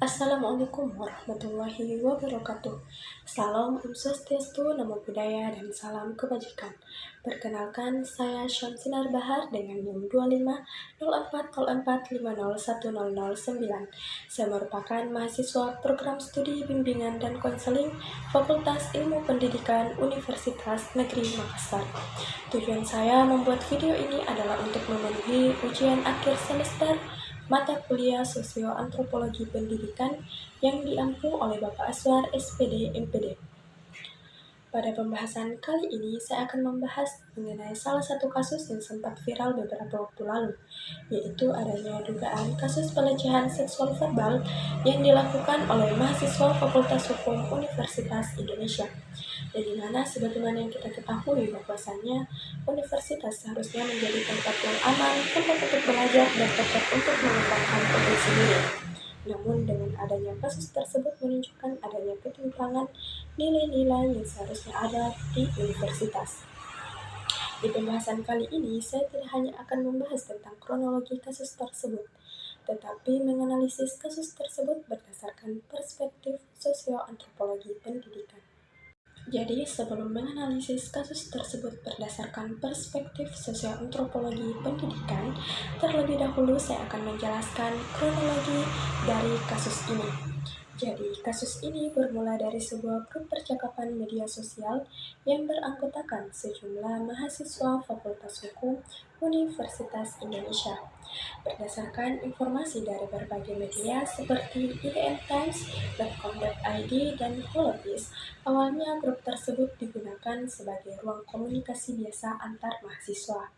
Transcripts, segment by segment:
Assalamualaikum warahmatullahi wabarakatuh. Salam Om Swastiastu, Namo Buddhaya, dan salam kebajikan. Perkenalkan, saya Syamsinar Bahar dengan NIM 250404501009. Saya merupakan mahasiswa program studi bimbingan dan konseling Fakultas Ilmu Pendidikan Universitas Negeri Makassar. Tujuan saya membuat video ini adalah untuk memenuhi ujian akhir semester mata kuliah Sosio-Antropologi Pendidikan yang diampu oleh Bapak Aswar SPD MPD. Pada pembahasan kali ini, saya akan membahas mengenai salah satu kasus yang sempat viral beberapa waktu lalu, yaitu adanya dugaan kasus pelecehan seksual verbal yang dilakukan oleh mahasiswa Fakultas Hukum Universitas Indonesia. Dan di mana sebagaimana yang kita ketahui bahwasannya universitas seharusnya menjadi tempat yang aman, tempat untuk belajar dan tempat untuk mengembangkan diri sendiri. Namun dengan adanya kasus tersebut menunjukkan adanya ketimpangan nilai-nilai yang seharusnya ada di universitas. Di pembahasan kali ini, saya tidak hanya akan membahas tentang kronologi kasus tersebut, tetapi menganalisis kasus tersebut berdasarkan perspektif sosio-antropologi pendidikan. Jadi, sebelum menganalisis kasus tersebut berdasarkan perspektif sosio-antropologi pendidikan, terlebih dahulu saya akan menjelaskan kronologi dari kasus ini. Jadi, kasus ini bermula dari sebuah grup percakapan media sosial yang beranggotakan sejumlah mahasiswa Fakultas Hukum Universitas Indonesia. Berdasarkan informasi dari berbagai media seperti IDN Times, .com.id, dan Holopis, awalnya grup tersebut digunakan sebagai ruang komunikasi biasa antar mahasiswa.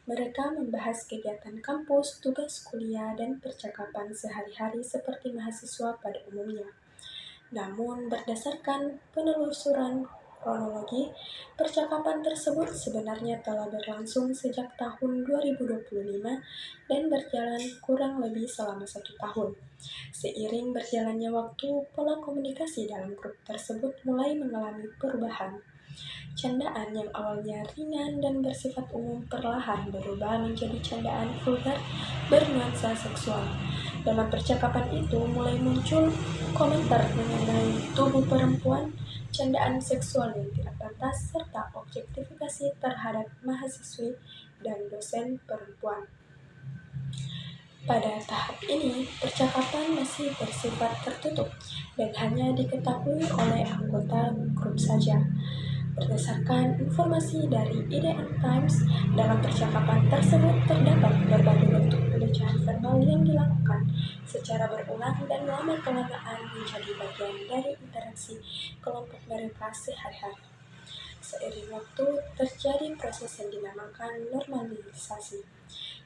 Mereka membahas kegiatan kampus, tugas kuliah, dan percakapan sehari-hari seperti mahasiswa pada umumnya. Namun, berdasarkan penelusuran kronologi, percakapan tersebut sebenarnya telah berlangsung sejak tahun 2025 dan berjalan kurang lebih selama 1 tahun. Seiring berjalannya waktu, pola komunikasi dalam grup tersebut mulai mengalami perubahan. Candaan yang awalnya ringan dan bersifat umum perlahan berubah menjadi candaan vulgar bernuansa seksual. Dalam percakapan itu mulai muncul komentar mengenai tubuh perempuan, candaan seksual yang tidak pantas, serta objektifikasi terhadap mahasiswi dan dosen perempuan. Pada tahap ini, percakapan masih bersifat tertutup dan hanya diketahui oleh anggota grup saja. Berdasarkan informasi dari IDN Times, dalam percakapan tersebut terdapat berbagai bentuk pelecehan verbal yang dilakukan secara berulang dan lama-kelamaan menjadi bagian dari interaksi kelompok mereka sehari-hari. Seiring waktu, terjadi proses yang dinamakan normalisasi,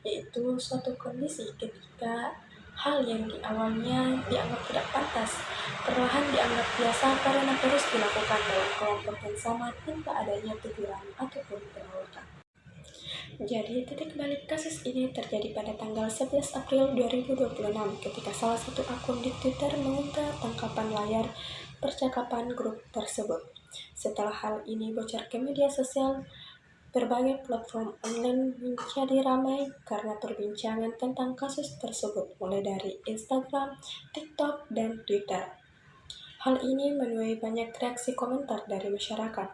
yaitu suatu kondisi ketika hal yang di awalnya dianggap tidak pantas, perlahan dianggap biasa karena terus dilakukan dalam kelompok yang sama tanpa adanya teguran ataupun penolakan. Jadi, titik balik kasus ini terjadi pada tanggal 11 April 2026 ketika salah satu akun di Twitter mengunggah tangkapan layar percakapan grup tersebut. Setelah hal ini bocor ke media sosial, berbagai platform online menjadi ramai karena perbincangan tentang kasus tersebut, mulai dari Instagram, TikTok, dan Twitter. Hal ini menuai banyak reaksi komentar dari masyarakat,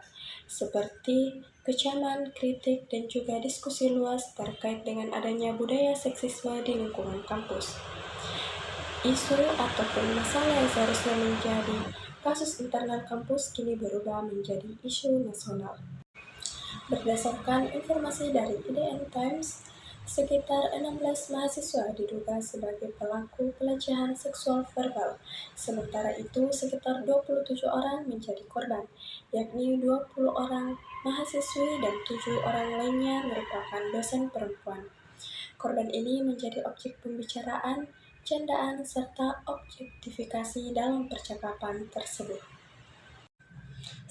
seperti kecaman, kritik, dan juga diskusi luas terkait dengan adanya budaya seksisme di lingkungan kampus. Isu ataupun masalah yang seharusnya menjadi kasus internal kampus kini berubah menjadi isu nasional. Berdasarkan informasi dari IDN Times, sekitar 16 mahasiswa diduga sebagai pelaku pelecehan seksual verbal. Sementara itu, sekitar 27 orang menjadi korban, yakni 20 orang mahasiswi dan 7 orang lainnya merupakan dosen perempuan. Korban ini menjadi objek pembicaraan, candaan, serta objektifikasi dalam percakapan tersebut.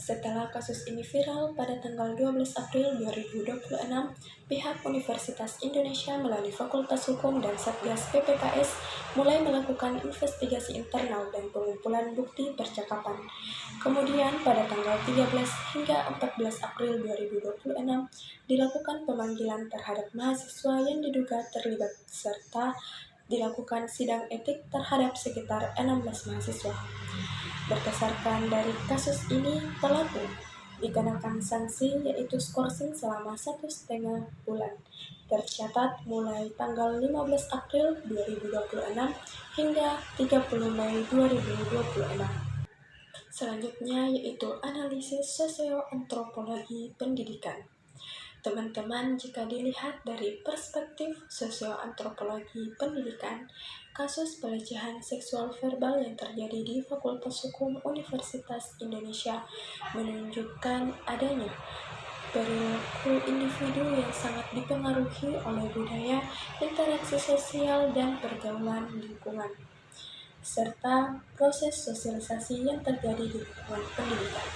Setelah kasus ini viral pada tanggal 12 April 2026, pihak Universitas Indonesia melalui Fakultas Hukum dan Satgas PPKS mulai melakukan investigasi internal dan pengumpulan bukti percakapan. Kemudian pada tanggal 13 hingga 14 April 2026 dilakukan pemanggilan terhadap mahasiswa yang diduga terlibat serta dilakukan sidang etik terhadap sekitar 16 mahasiswa. Berdasarkan dari kasus ini, pelaku dikenakan sanksi yaitu skorsing selama 1,5 bulan, tercatat mulai tanggal 15 April 2026 hingga 30 Mei 2026. Selanjutnya yaitu analisis sosioantropologi pendidikan. Teman-teman, jika dilihat dari perspektif sosioantropologi pendidikan, kasus pelecehan seksual verbal yang terjadi di Fakultas Hukum Universitas Indonesia menunjukkan adanya perilaku individu yang sangat dipengaruhi oleh budaya, interaksi sosial, dan pergaulan lingkungan, serta proses sosialisasi yang terjadi di lingkungan pendidikan.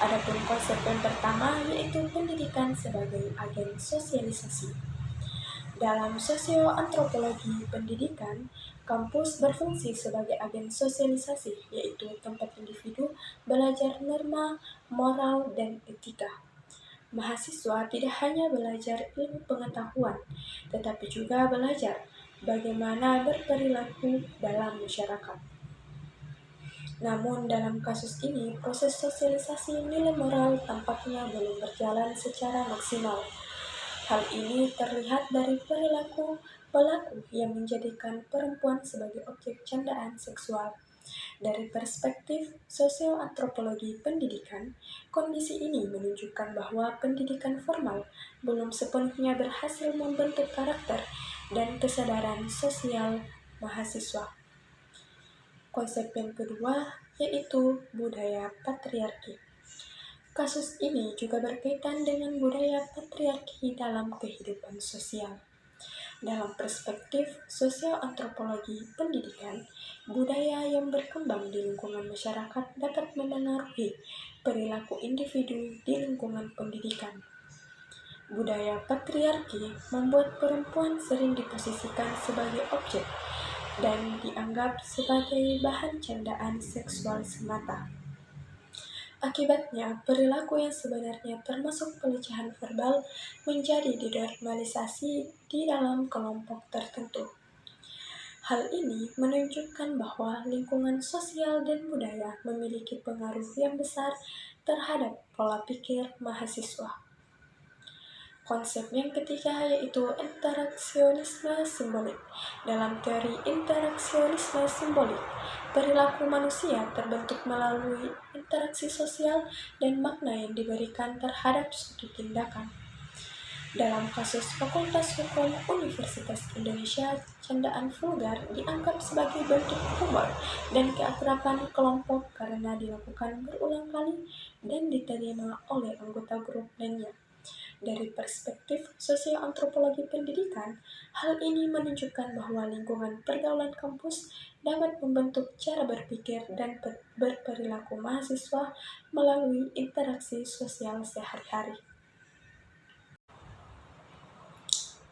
Adapun konsep yang pertama yaitu pendidikan sebagai agen sosialisasi. Dalam sosioantropologi pendidikan, kampus berfungsi sebagai agen sosialisasi, yaitu tempat individu belajar norma, moral, dan etika. Mahasiswa tidak hanya belajar ilmu pengetahuan, tetapi juga belajar bagaimana berperilaku dalam masyarakat. Namun dalam kasus ini, proses sosialisasi nilai moral tampaknya belum berjalan secara maksimal. Hal ini terlihat dari perilaku pelaku yang menjadikan perempuan sebagai objek candaan seksual. Dari perspektif sosioantropologi pendidikan, kondisi ini menunjukkan bahwa pendidikan formal belum sepenuhnya berhasil membentuk karakter dan kesadaran sosial mahasiswa. Konsep yang kedua yaitu budaya patriarki. Kasus ini juga berkaitan dengan budaya patriarki dalam kehidupan sosial. Dalam perspektif sosioantropologi pendidikan, budaya yang berkembang di lingkungan masyarakat dapat memengaruhi perilaku individu di lingkungan pendidikan. Budaya patriarki membuat perempuan sering diposisikan sebagai objek dan dianggap sebagai bahan candaan seksual semata. Akibatnya, perilaku yang sebenarnya termasuk pelecehan verbal menjadi dinormalisasi di dalam kelompok tertentu. Hal ini menunjukkan bahwa lingkungan sosial dan budaya memiliki pengaruh yang besar terhadap pola pikir mahasiswa. Konsep yang ketiga yaitu interaksionisme simbolik. Dalam teori interaksionisme simbolik, perilaku manusia terbentuk melalui interaksi sosial dan makna yang diberikan terhadap suatu tindakan. Dalam kasus Fakultas Hukum Universitas Indonesia, candaan vulgar dianggap sebagai bentuk humor dan keakraban kelompok karena dilakukan berulang kali dan diterima oleh anggota grup lainnya. Dari perspektif sosioantropologi pendidikan, hal ini menunjukkan bahwa lingkungan pergaulan kampus dapat membentuk cara berpikir dan berperilaku mahasiswa melalui interaksi sosial sehari-hari.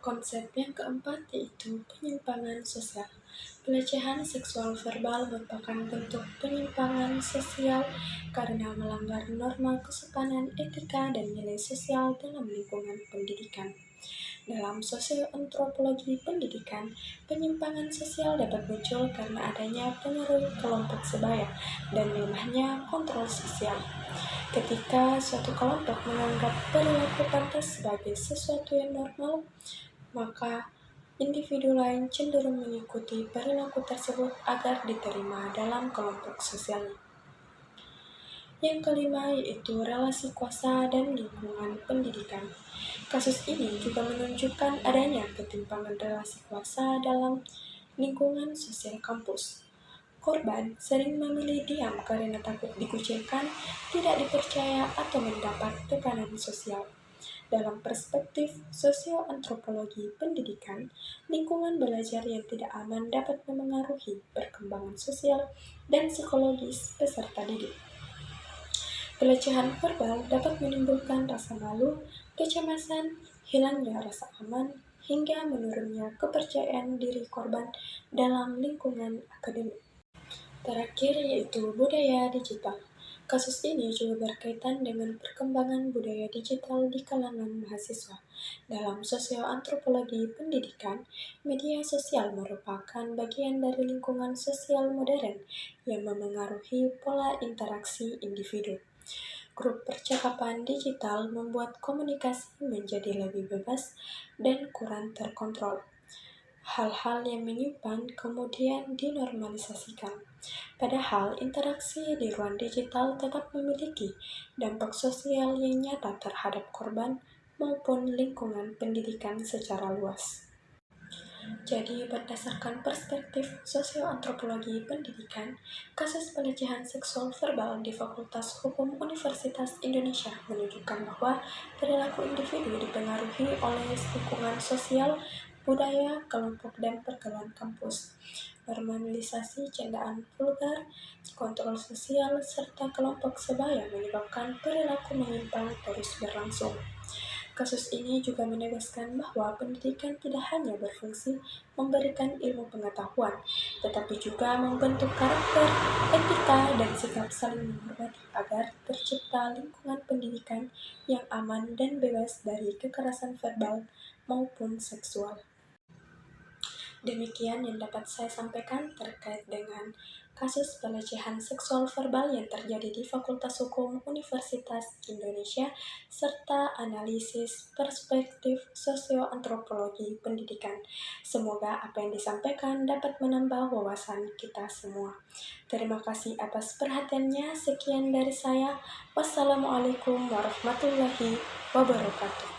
Konsep yang keempat yaitu penyimpangan sosial. Pelecehan seksual verbal merupakan bentuk penyimpangan sosial karena melanggar norma kesopanan, etika, dan nilai sosial dalam lingkungan pendidikan. Dalam sosioantropologi pendidikan, penyimpangan sosial dapat muncul karena adanya pengaruh kelompok sebaya dan lemahnya kontrol sosial. Ketika suatu kelompok menganggap perilaku pantas sebagai sesuatu yang normal, maka individu lain cenderung mengikuti perilaku tersebut agar diterima dalam kelompok sosialnya. Yang kelima yaitu relasi kuasa dan lingkungan pendidikan. Kasus ini juga menunjukkan adanya ketimpangan relasi kuasa dalam lingkungan sosial kampus. Korban sering memilih diam karena takut dikucilkan, tidak dipercaya, atau mendapat tekanan sosial. Dalam perspektif sosioantropologi pendidikan, lingkungan belajar yang tidak aman dapat memengaruhi perkembangan sosial dan psikologis peserta didik. Pelecehan verbal dapat menimbulkan rasa malu, kecemasan, hilangnya rasa aman, hingga menurunnya kepercayaan diri korban dalam lingkungan akademik. Terakhir yaitu budaya digital. Kasus ini juga berkaitan dengan perkembangan budaya digital di kalangan mahasiswa. Dalam sosioantropologi pendidikan, media sosial merupakan bagian dari lingkungan sosial modern yang memengaruhi pola interaksi individu. Grup percakapan digital membuat komunikasi menjadi lebih bebas dan kurang terkontrol. Hal-hal yang menyimpang kemudian dinormalisasikan. Padahal interaksi di ruang digital tetap memiliki dampak sosial yang nyata terhadap korban maupun lingkungan pendidikan secara luas. Jadi, berdasarkan perspektif sosioantropologi pendidikan, kasus pelecehan seksual verbal di Fakultas Hukum Universitas Indonesia menunjukkan bahwa perilaku individu dipengaruhi oleh lingkungan sosial, budaya, kelompok, dan pergaulan kampus. Normalisasi candaan vulgar, kontrol sosial, serta kelompok sebaya menyebabkan perilaku menyimpang terus berlangsung. Kasus ini juga menegaskan bahwa pendidikan tidak hanya berfungsi memberikan ilmu pengetahuan, tetapi juga membentuk karakter, etika, dan sikap saling menghormati agar tercipta lingkungan pendidikan yang aman dan bebas dari kekerasan verbal maupun seksual. Demikian yang dapat saya sampaikan terkait dengan kasus pelecehan seksual verbal yang terjadi di Fakultas Hukum Universitas Indonesia, serta analisis perspektif sosioantropologi pendidikan. Semoga apa yang disampaikan dapat menambah wawasan kita semua. Terima kasih atas perhatiannya. Sekian dari saya. Wassalamualaikum warahmatullahi wabarakatuh.